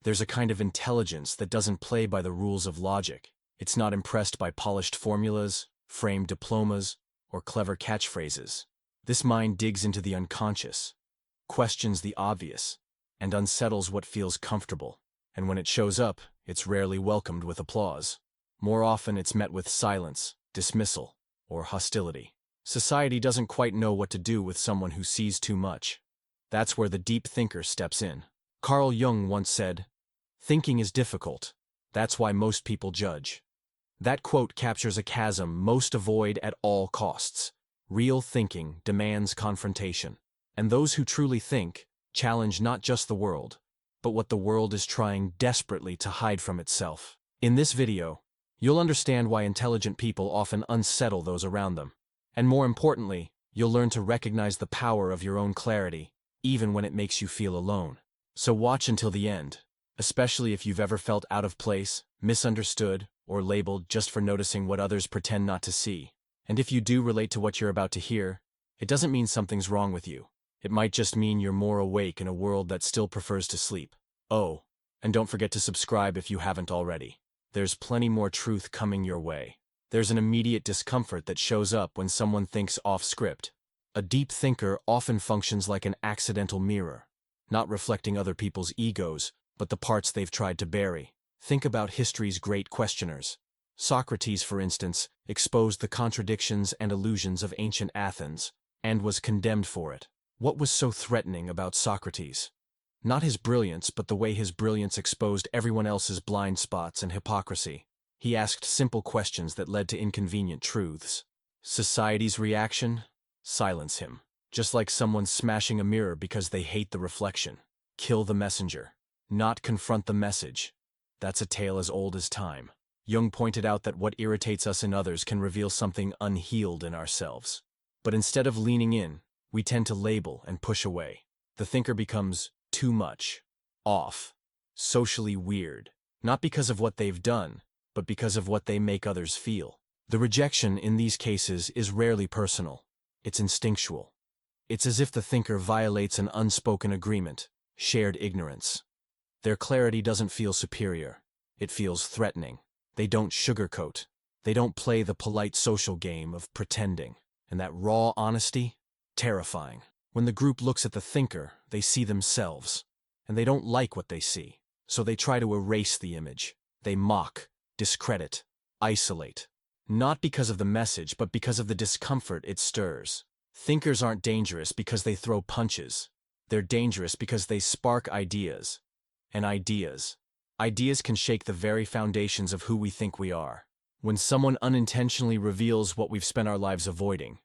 There's a kind of intelligence that doesn't play by the rules of logic. It's not impressed by polished formulas, framed diplomas, or clever catchphrases. This mind digs into the unconscious, questions the obvious, and unsettles what feels comfortable. And when it shows up, it's rarely welcomed with applause. More often, it's met with silence, dismissal, or hostility. Society doesn't quite know what to do with someone who sees too much. That's where the deep thinker steps in. Carl Jung once said, "Thinking is difficult. That's why most people judge." That quote captures a chasm most avoid at all costs. Real thinking demands confrontation. And those who truly think challenge not just the world, but what the world is trying desperately to hide from itself. In this video, you'll understand why intelligent people often unsettle those around them. And more importantly, you'll learn to recognize the power of your own clarity, even when it makes you feel alone. So watch until the end, especially if you've ever felt out of place, misunderstood, or labeled just for noticing what others pretend not to see. And if you do relate to what you're about to hear, it doesn't mean something's wrong with you. It might just mean you're more awake in a world that still prefers to sleep. Oh, and don't forget to subscribe if you haven't already. There's plenty more truth coming your way. There's an immediate discomfort that shows up when someone thinks off script. A deep thinker often functions like an accidental mirror, not reflecting other people's egos, but the parts they've tried to bury. Think about history's great questioners. Socrates, for instance, exposed the contradictions and illusions of ancient Athens, and was condemned for it. What was so threatening about Socrates? Not his brilliance, but the way his brilliance exposed everyone else's blind spots and hypocrisy. He asked simple questions that led to inconvenient truths. Society's reaction? Silence him. Just like someone smashing a mirror because they hate the reflection. Kill the messenger. Not confront the message. That's a tale as old as time. Jung pointed out that what irritates us in others can reveal something unhealed in ourselves. But instead of leaning in, we tend to label and push away. The thinker becomes too much, off, socially weird, not because of what they've done, but because of what they make others feel. The rejection in these cases is rarely personal. It's instinctual. It's as if the thinker violates an unspoken agreement, shared ignorance. Their clarity doesn't feel superior. It feels threatening. They don't sugarcoat. They don't play the polite social game of pretending. And that raw honesty? Terrifying. When the group looks at the thinker, they see themselves. And they don't like what they see. So they try to erase the image. They mock, discredit, isolate. Not because of the message, but because of the discomfort it stirs. Thinkers aren't dangerous because they throw punches. They're dangerous because they spark ideas. And ideas can shake the very foundations of who we think we are. When someone unintentionally reveals what we've spent our lives avoiding,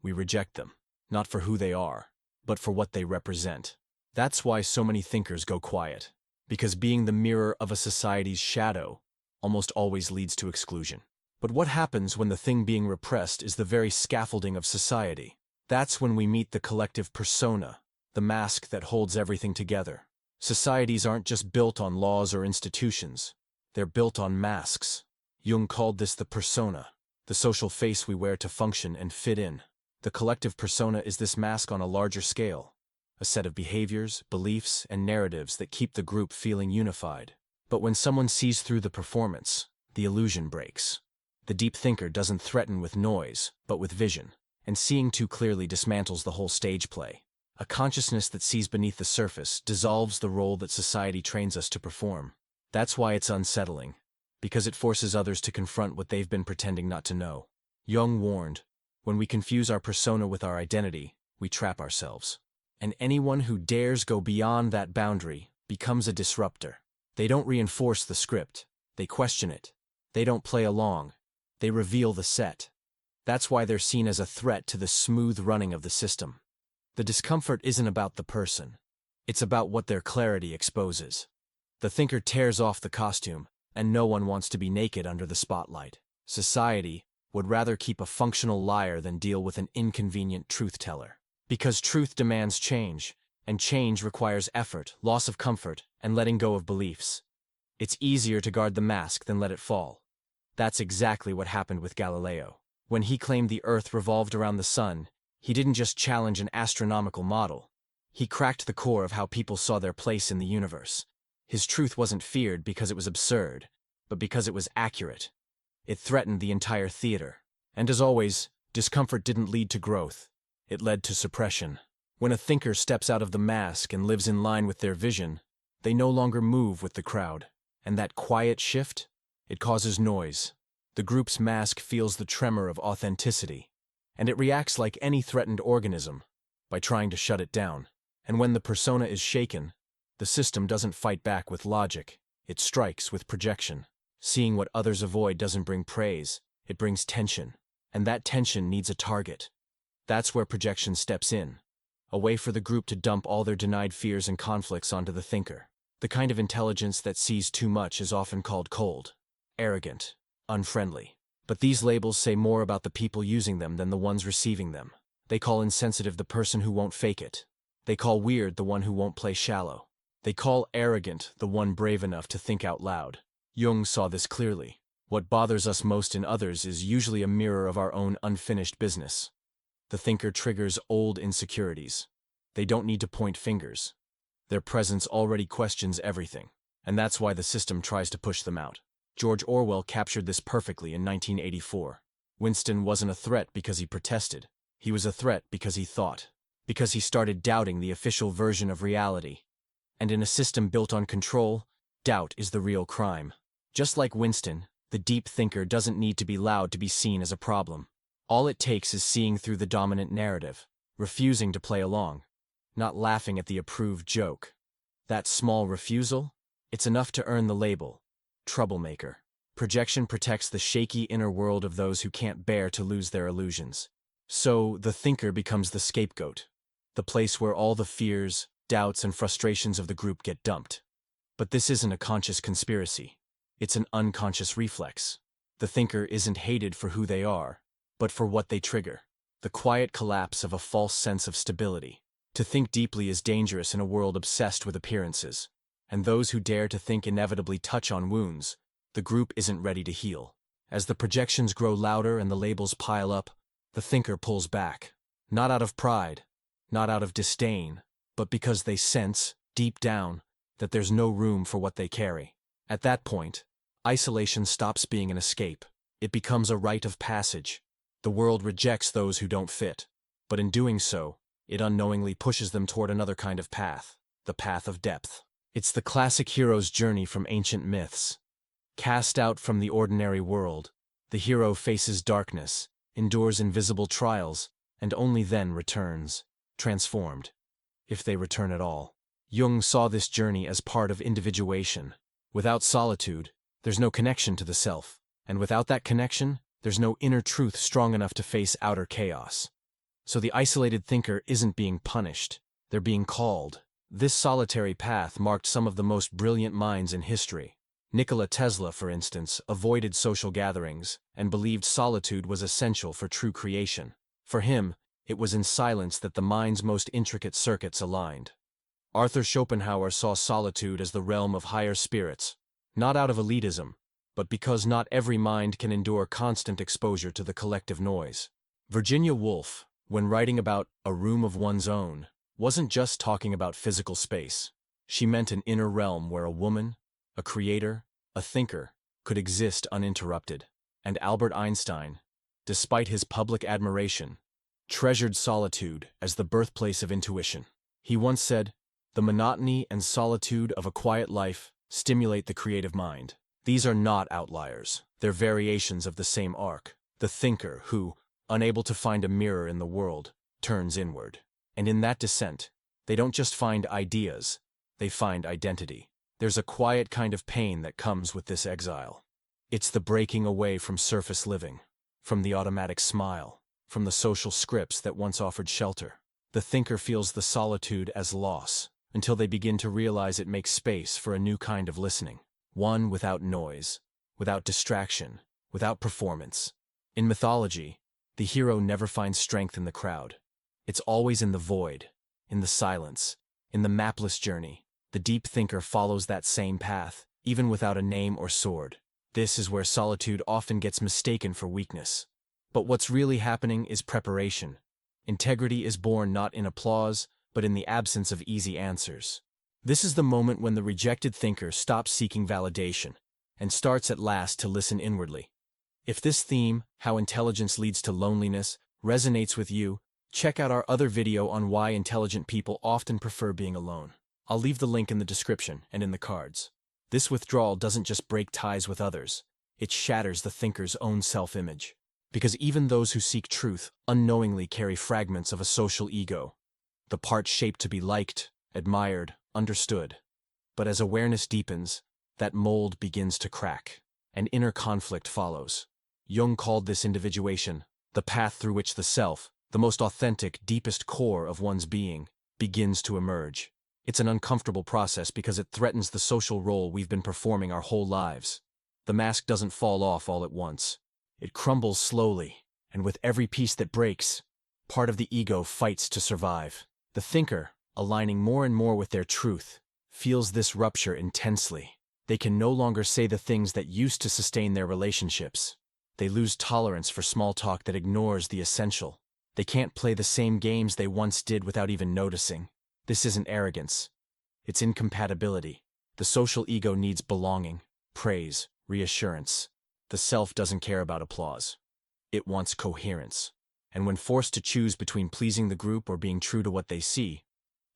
we reject them, not for who they are, but for what they represent. That's why so many thinkers go quiet, because being the mirror of a society's shadow almost always leads to exclusion. But what happens when the thing being repressed is the very scaffolding of society? That's when we meet the collective persona, the mask that holds everything together. Societies aren't just built on laws or institutions. They're built on masks. Jung called this the persona, the social face we wear to function and fit in. The collective persona is this mask on a larger scale, a set of behaviors, beliefs, and narratives that keep the group feeling unified. But when someone sees through the performance, the illusion breaks. The deep thinker doesn't threaten with noise, but with vision, and seeing too clearly dismantles the whole stage play. A consciousness that sees beneath the surface dissolves the role that society trains us to perform. That's why it's unsettling, because it forces others to confront what they've been pretending not to know. Jung warned, when we confuse our persona with our identity, we trap ourselves. And anyone who dares go beyond that boundary becomes a disruptor. They don't reinforce the script. They question it. They don't play along. They reveal the set. That's why they're seen as a threat to the smooth running of the system. The discomfort isn't about the person. It's about what their clarity exposes. The thinker tears off the costume, and no one wants to be naked under the spotlight. Society would rather keep a functional liar than deal with an inconvenient truth-teller. Because truth demands change, and change requires effort, loss of comfort, and letting go of beliefs. It's easier to guard the mask than let it fall. That's exactly what happened with Galileo. When he claimed the Earth revolved around the sun, he didn't just challenge an astronomical model. He cracked the core of how people saw their place in the universe. His truth wasn't feared because it was absurd, but because it was accurate. It threatened the entire theater. And as always, discomfort didn't lead to growth. It led to suppression. When a thinker steps out of the mask and lives in line with their vision, they no longer move with the crowd. And that quiet shift? It causes noise. The group's mask feels the tremor of authenticity, and it reacts like any threatened organism, by trying to shut it down. And when the persona is shaken, the system doesn't fight back with logic, it strikes with projection. Seeing what others avoid doesn't bring praise, it brings tension. And that tension needs a target. That's where projection steps in, a way for the group to dump all their denied fears and conflicts onto the thinker. The kind of intelligence that sees too much is often called cold, arrogant, unfriendly. But these labels say more about the people using them than the ones receiving them. They call insensitive the person who won't fake it. They call weird the one who won't play shallow. They call arrogant the one brave enough to think out loud. Jung saw this clearly. What bothers us most in others is usually a mirror of our own unfinished business. The thinker triggers old insecurities. They don't need to point fingers. Their presence already questions everything, and that's why the system tries to push them out. George Orwell captured this perfectly in 1984. Winston wasn't a threat because he protested. He was a threat because he thought. Because he started doubting the official version of reality. And in a system built on control, doubt is the real crime. Just like Winston, the deep thinker doesn't need to be loud to be seen as a problem. All it takes is seeing through the dominant narrative, refusing to play along, not laughing at the approved joke. That small refusal? It's enough to earn the label, troublemaker. Projection protects the shaky inner world of those who can't bear to lose their illusions. So, the thinker becomes the scapegoat, the place where all the fears, doubts, and frustrations of the group get dumped. But this isn't a conscious conspiracy. It's an unconscious reflex. The thinker isn't hated for who they are, but for what they trigger. The quiet collapse of a false sense of stability. To think deeply is dangerous in a world obsessed with appearances. And those who dare to think inevitably touch on wounds the group isn't ready to heal. As the projections grow louder and the labels pile up, the thinker pulls back. Not out of pride, not out of disdain, but because they sense, deep down, that there's no room for what they carry. At that point, isolation stops being an escape. It becomes a rite of passage. The world rejects those who don't fit, but in doing so, it unknowingly pushes them toward another kind of path, the path of depth. It's the classic hero's journey from ancient myths. Cast out from the ordinary world, the hero faces darkness, endures invisible trials, and only then returns, transformed. If they return at all. Jung saw this journey as part of individuation. Without solitude, there's no connection to the self, and without that connection, there's no inner truth strong enough to face outer chaos. So the isolated thinker isn't being punished, they're being called. This solitary path marked some of the most brilliant minds in history. Nikola Tesla, for instance, avoided social gatherings and believed solitude was essential for true creation. For him, it was in silence that the mind's most intricate circuits aligned. Arthur Schopenhauer saw solitude as the realm of higher spirits, not out of elitism, but because not every mind can endure constant exposure to the collective noise. Virginia Woolf, when writing about a room of one's own, wasn't just talking about physical space. She meant an inner realm where a woman, a creator, a thinker, could exist uninterrupted. And Albert Einstein, despite his public admiration, treasured solitude as the birthplace of intuition. He once said, "The monotony and solitude of a quiet life stimulate the creative mind." These are not outliers. They're variations of the same arc. The thinker who, unable to find a mirror in the world, turns inward. And in that descent, they don't just find ideas, they find identity. There's a quiet kind of pain that comes with this exile. It's the breaking away from surface living, from the automatic smile, from the social scripts that once offered shelter. The thinker feels the solitude as loss, until they begin to realize it makes space for a new kind of listening. One without noise, without distraction, without performance. In mythology, the hero never finds strength in the crowd. It's always in the void, in the silence, in the mapless journey. The deep thinker follows that same path, even without a name or sword. This is where solitude often gets mistaken for weakness. But what's really happening is preparation. Integrity is born not in applause, but in the absence of easy answers. This is the moment when the rejected thinker stops seeking validation and starts at last to listen inwardly. If this theme, how intelligence leads to loneliness, resonates with you, check out our other video on why intelligent people often prefer being alone. I'll leave the link in the description and in the cards. This withdrawal doesn't just break ties with others, it shatters the thinker's own self-image. Because even those who seek truth unknowingly carry fragments of a social ego, the part shaped to be liked, admired, understood. But as awareness deepens, that mold begins to crack, and inner conflict follows. Jung called this individuation the path through which the self, the most authentic, deepest core of one's being, begins to emerge. It's an uncomfortable process because it threatens the social role we've been performing our whole lives. The mask doesn't fall off all at once. It crumbles slowly, and with every piece that breaks, part of the ego fights to survive. The thinker, aligning more and more with their truth, feels this rupture intensely. They can no longer say the things that used to sustain their relationships. They lose tolerance for small talk that ignores the essential. They can't play the same games they once did without even noticing. This isn't arrogance. It's incompatibility. The social ego needs belonging, praise, reassurance. The self doesn't care about applause. It wants coherence. And when forced to choose between pleasing the group or being true to what they see,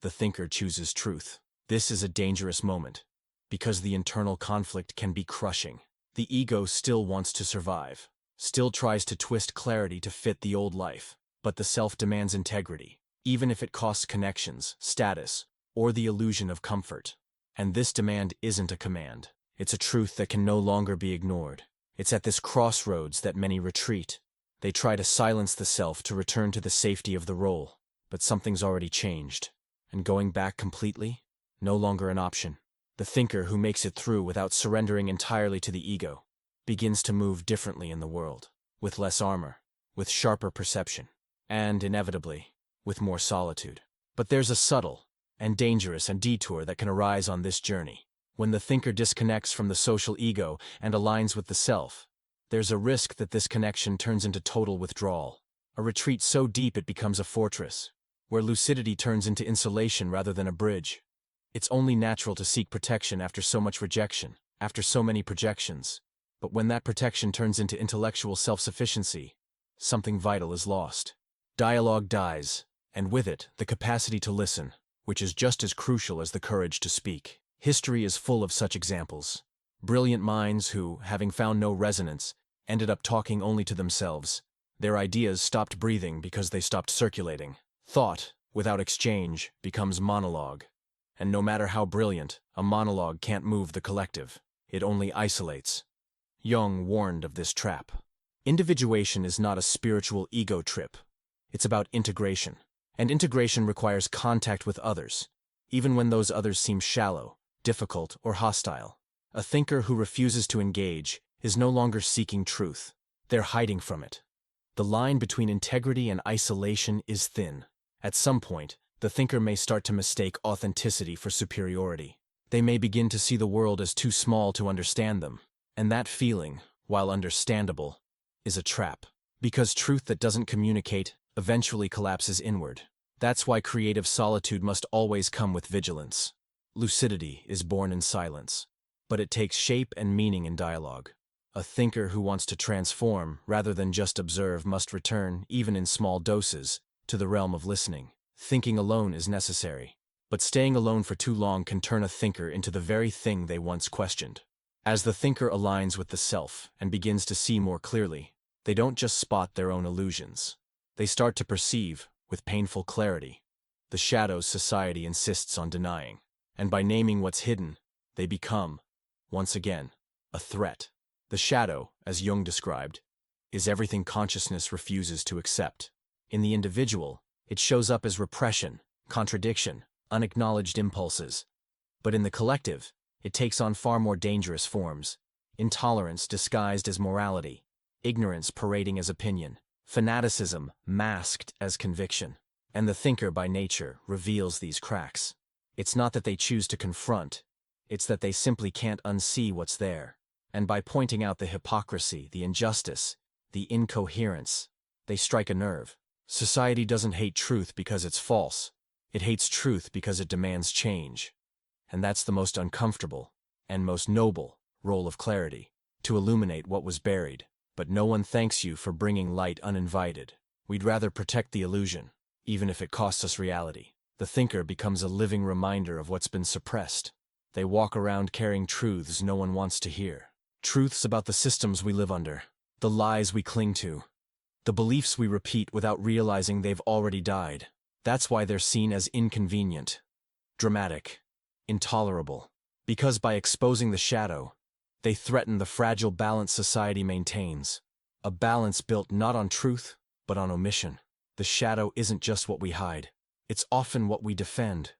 the thinker chooses truth. This is a dangerous moment, because the internal conflict can be crushing. The ego still wants to survive, still tries to twist clarity to fit the old life, but the self demands integrity, even if it costs connections, status, or the illusion of comfort. And this demand isn't a command. It's a truth that can no longer be ignored. It's at this crossroads that many retreat. They try to silence the self to return to the safety of the role, but something's already changed. And going back completely? No longer an option. The thinker who makes it through without surrendering entirely to the ego begins to move differently in the world, with less armor, with sharper perception, and, inevitably, with more solitude. But there's a subtle and dangerous detour that can arise on this journey. When the thinker disconnects from the social ego and aligns with the self, there's a risk that this connection turns into total withdrawal, a retreat so deep it becomes a fortress, where lucidity turns into insulation rather than a bridge. It's only natural to seek protection after so much rejection, after so many projections. But when that protection turns into intellectual self-sufficiency, something vital is lost. Dialogue dies, and with it, the capacity to listen, which is just as crucial as the courage to speak. History is full of such examples. Brilliant minds who, having found no resonance, ended up talking only to themselves. Their ideas stopped breathing because they stopped circulating. Thought, without exchange, becomes monologue. And no matter how brilliant, a monologue can't move the collective. It only isolates. Jung warned of this trap. Individuation is not a spiritual ego trip. It's about integration. And integration requires contact with others, even when those others seem shallow, difficult, or hostile. A thinker who refuses to engage is no longer seeking truth. They're hiding from it. The line between integrity and isolation is thin. At some point, the thinker may start to mistake authenticity for superiority. They may begin to see the world as too small to understand them. And that feeling, while understandable, is a trap. Because truth that doesn't communicate eventually collapses inward. That's why creative solitude must always come with vigilance. Lucidity is born in silence, but it takes shape and meaning in dialogue. A thinker who wants to transform rather than just observe must return, even in small doses, to the realm of listening. Thinking alone is necessary, but staying alone for too long can turn a thinker into the very thing they once questioned. As the thinker aligns with the self and begins to see more clearly, they don't just spot their own illusions. They start to perceive, with painful clarity, the shadows society insists on denying. And by naming what's hidden, they become, once again, a threat. The shadow, as Jung described, is everything consciousness refuses to accept. In the individual, it shows up as repression, contradiction, unacknowledged impulses. But in the collective, it takes on far more dangerous forms. Intolerance disguised as morality, ignorance parading as opinion, fanaticism masked as conviction. And the thinker by nature reveals these cracks. It's not that they choose to confront, it's that they simply can't unsee what's there. And by pointing out the hypocrisy, the injustice, the incoherence, they strike a nerve. Society doesn't hate truth because it's false. It hates truth because it demands change. And that's the most uncomfortable and most noble role of clarity, to illuminate what was buried. But no one thanks you for bringing light uninvited. We'd rather protect the illusion, even if it costs us reality. The thinker becomes a living reminder of what's been suppressed. They walk around carrying truths no one wants to hear. Truths about the systems we live under, the lies we cling to, the beliefs we repeat without realizing they've already died. That's why they're seen as inconvenient, dramatic, intolerable. Because by exposing the shadow, they threaten the fragile balance society maintains. A balance built not on truth, but on omission. The shadow isn't just what we hide. It's often what we defend,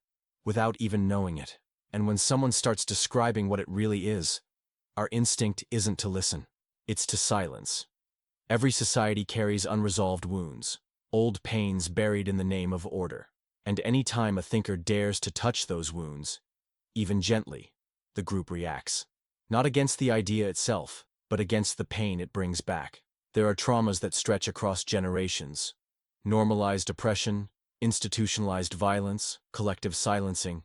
without even knowing it. And when someone starts describing what it really is, our instinct isn't to listen. It's to silence. Every society carries unresolved wounds, old pains buried in the name of order. And any time a thinker dares to touch those wounds, even gently, the group reacts. Not against the idea itself, but against the pain it brings back. There are traumas that stretch across generations. Normalized oppression, institutionalized violence, collective silencing.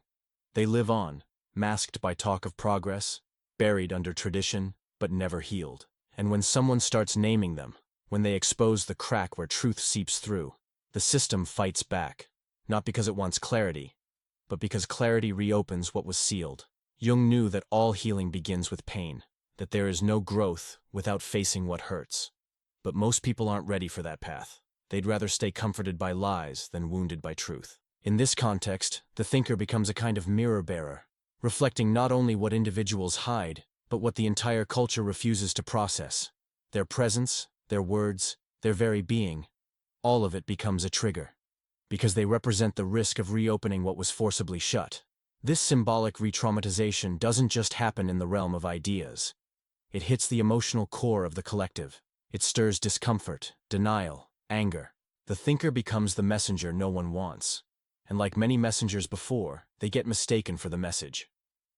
They live on, masked by talk of progress, buried under tradition, but never healed. And when someone starts naming them, when they expose the crack where truth seeps through, the system fights back. Not because it wants clarity, but because clarity reopens what was sealed. Jung knew that all healing begins with pain, that there is no growth without facing what hurts. But most people aren't ready for that path. They'd rather stay comforted by lies than wounded by truth. In this context, the thinker becomes a kind of mirror bearer, reflecting not only what individuals hide, but what the entire culture refuses to process. Their presence, their words, their very being, all of it becomes a trigger, because they represent the risk of reopening what was forcibly shut. This symbolic re-traumatization doesn't just happen in the realm of ideas. It hits the emotional core of the collective. It stirs discomfort, denial, anger. The thinker becomes the messenger no one wants. And like many messengers before, they get mistaken for the message.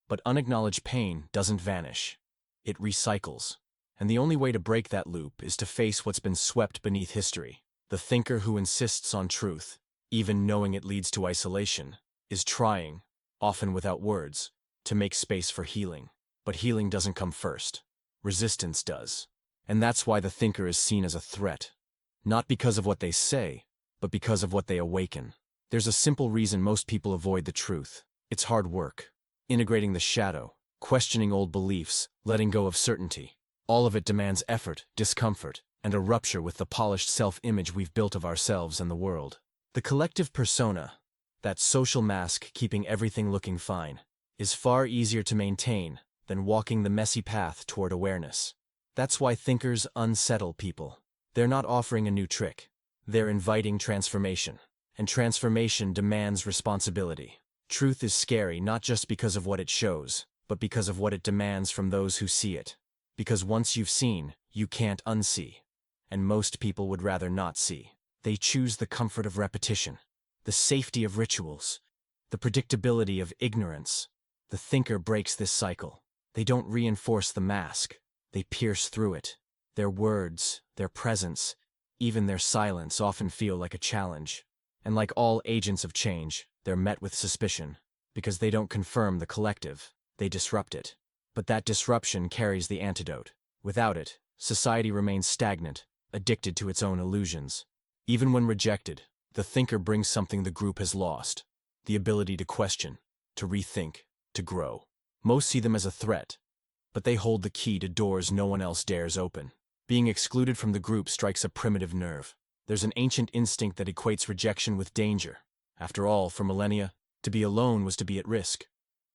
But unacknowledged pain doesn't vanish. It recycles. And the only way to break that loop is to face what's been swept beneath history. The thinker who insists on truth, even knowing it leads to isolation, is trying, often without words, to make space for healing. But healing doesn't come first. Resistance does. And that's why the thinker is seen as a threat. Not because of what they say, but because of what they awaken. There's a simple reason most people avoid the truth. It's hard work. Integrating the shadow, questioning old beliefs, letting go of certainty. All of it demands effort, discomfort, and a rupture with the polished self-image we've built of ourselves and the world. The collective persona, that social mask keeping everything looking fine, is far easier to maintain than walking the messy path toward awareness. That's why thinkers unsettle people. They're not offering a new trick. They're inviting transformation. And transformation demands responsibility. Truth is scary not just because of what it shows, but because of what it demands from those who see it. Because once you've seen, you can't unsee. And most people would rather not see. They choose the comfort of repetition, the safety of rituals, the predictability of ignorance. The thinker breaks this cycle. They don't reinforce the mask. They pierce through it. Their words, their presence, even their silence often feel like a challenge. And like all agents of change, they're met with suspicion. Because they don't confirm the collective, they disrupt it. But that disruption carries the antidote. Without it, society remains stagnant, addicted to its own illusions. Even when rejected, the thinker brings something the group has lost: the ability to question, to rethink, to grow. Most see them as a threat, but they hold the key to doors no one else dares open. Being excluded from the group strikes a primitive nerve. There's an ancient instinct that equates rejection with danger. After all, for millennia, to be alone was to be at risk.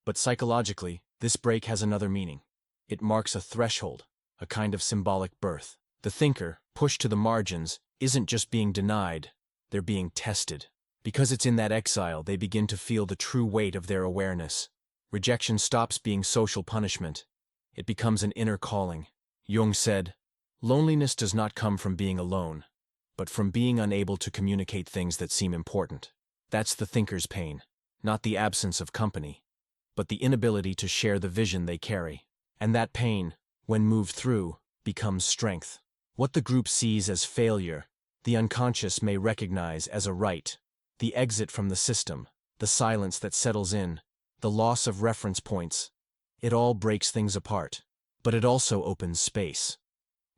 But psychologically, this break has another meaning. It marks a threshold, a kind of symbolic birth. The thinker, pushed to the margins, isn't just being denied, they're being tested. Because it's in that exile they begin to feel the true weight of their awareness. Rejection stops being social punishment. It becomes an inner calling. Jung said, "Loneliness does not come from being alone, but from being unable to communicate things that seem important." That's the thinker's pain, not the absence of company, but the inability to share the vision they carry. And that pain, when moved through, becomes strength. What the group sees as failure, the unconscious may recognize as a right. The exit from the system, the silence that settles in, the loss of reference points. It all breaks things apart. But it also opens space.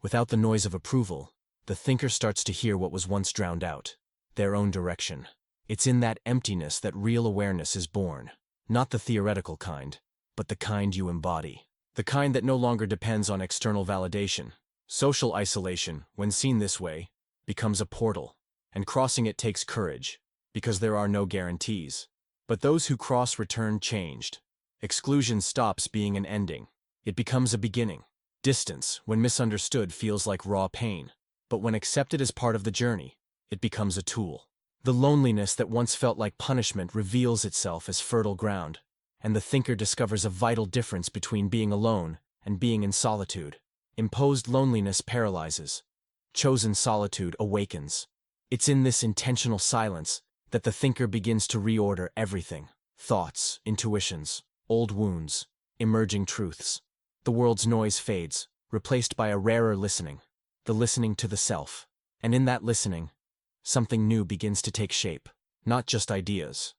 Without the noise of approval, the thinker starts to hear what was once drowned out, their own direction. It's in that emptiness that real awareness is born. Not the theoretical kind, but the kind you embody. The kind that no longer depends on external validation. Social isolation, when seen this way, becomes a portal, and crossing it takes courage, because there are no guarantees. But those who cross return changed. Exclusion stops being an ending. It becomes a beginning. Distance, when misunderstood, feels like raw pain, but when accepted as part of the journey, it becomes a tool. The loneliness that once felt like punishment reveals itself as fertile ground, and the thinker discovers a vital difference between being alone and being in solitude. Imposed loneliness paralyzes. Chosen solitude awakens. It's in this intentional silence that the thinker begins to reorder everything: thoughts, intuitions, old wounds, emerging truths. The world's noise fades, replaced by a rarer listening, the listening to the self. And in that listening, something new begins to take shape, not just ideas,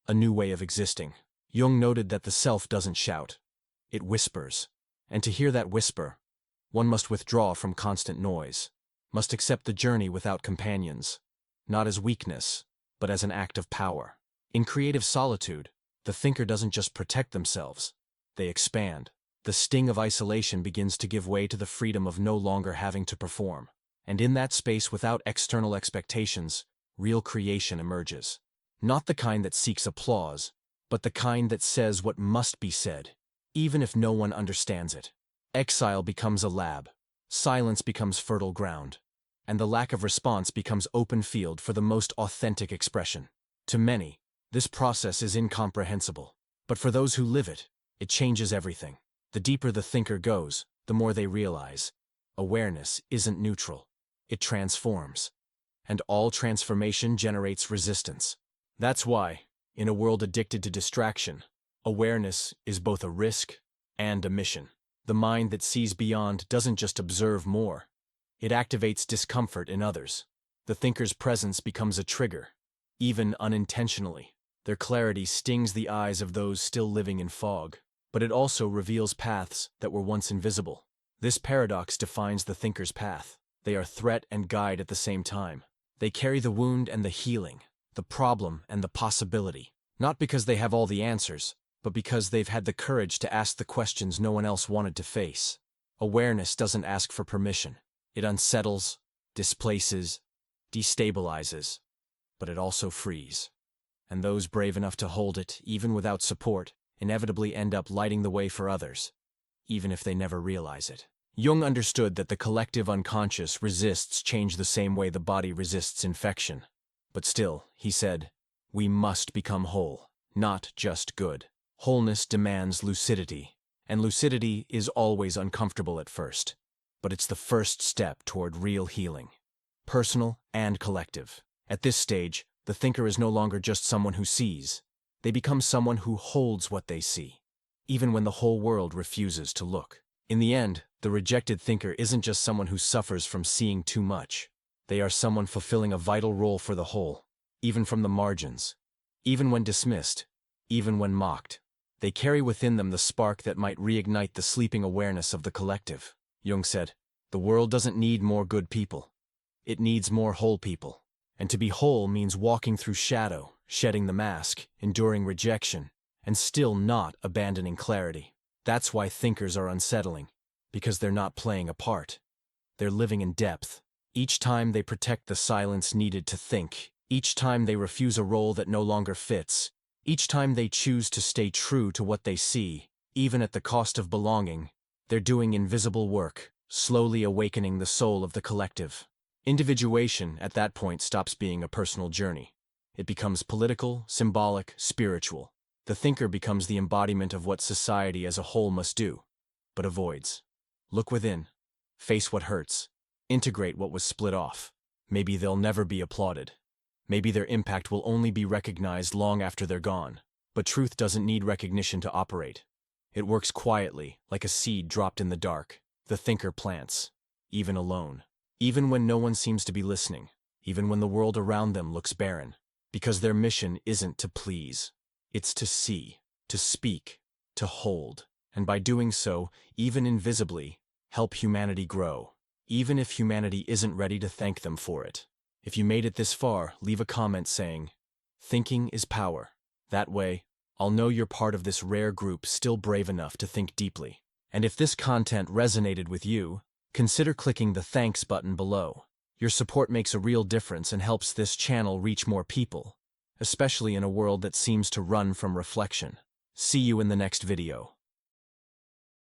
a new way of existing. Jung noted that the self doesn't shout, it whispers. And to hear that whisper, one must withdraw from constant noise, must accept the journey without companions, not as weakness, but as an act of power. In creative solitude, the thinker doesn't just protect themselves, they expand. The sting of isolation begins to give way to the freedom of no longer having to perform. And in that space without external expectations, real creation emerges. Not the kind that seeks applause, but the kind that says what must be said, even if no one understands it. Exile becomes a lab, silence becomes fertile ground, and the lack of response becomes open field for the most authentic expression. To many, this process is incomprehensible, but for those who live it, it changes everything. The deeper the thinker goes, the more they realize awareness isn't neutral. It transforms. And all transformation generates resistance. That's why, in a world addicted to distraction, awareness is both a risk and a mission. The mind that sees beyond doesn't just observe more. It activates discomfort in others. The thinker's presence becomes a trigger, even unintentionally. Their clarity stings the eyes of those still living in fog. But it also reveals paths that were once invisible. This paradox defines the thinker's path. They are threat and guide at the same time. They carry the wound and the healing, the problem and the possibility, not because they have all the answers, but because they've had the courage to ask the questions no one else wanted to face. Awareness doesn't ask for permission. It unsettles, displaces, destabilizes, but it also frees. And those brave enough to hold it, even without support, inevitably end up lighting the way for others, even if they never realize it. Jung understood that the collective unconscious resists change the same way the body resists infection. But still, he said, we must become whole, not just good. Wholeness demands lucidity, and lucidity is always uncomfortable at first. But it's the first step toward real healing, personal and collective. At this stage, the thinker is no longer just someone who sees. They become someone who holds what they see, even when the whole world refuses to look. In the end, the rejected thinker isn't just someone who suffers from seeing too much. They are someone fulfilling a vital role for the whole, even from the margins. Even when dismissed, even when mocked, they carry within them the spark that might reignite the sleeping awareness of the collective. Jung said, the world doesn't need more good people. It needs more whole people. And to be whole means walking through shadow, shedding the mask, enduring rejection, and still not abandoning clarity. That's why thinkers are unsettling, because they're not playing a part. They're living in depth. Each time they protect the silence needed to think, each time they refuse a role that no longer fits, each time they choose to stay true to what they see, even at the cost of belonging, they're doing invisible work, slowly awakening the soul of the collective. Individuation, at that point, stops being a personal journey. It becomes political, symbolic, spiritual. The thinker becomes the embodiment of what society as a whole must do, but avoids. Look within. Face what hurts. Integrate what was split off. Maybe they'll never be applauded. Maybe their impact will only be recognized long after they're gone. But truth doesn't need recognition to operate. It works quietly, like a seed dropped in the dark. The thinker plants, even alone. Even when no one seems to be listening. Even when the world around them looks barren. Because their mission isn't to please. It's to see. to speak, to hold, and by doing so, even invisibly, help humanity grow, even if humanity isn't ready to thank them for it. If you made it this far, leave a comment saying, "Thinking is power." That way, I'll know you're part of this rare group still brave enough to think deeply. And if this content resonated with you, consider clicking the thanks button below. Your support makes a real difference and helps this channel reach more people, especially in a world that seems to run from reflection. See you in the next video.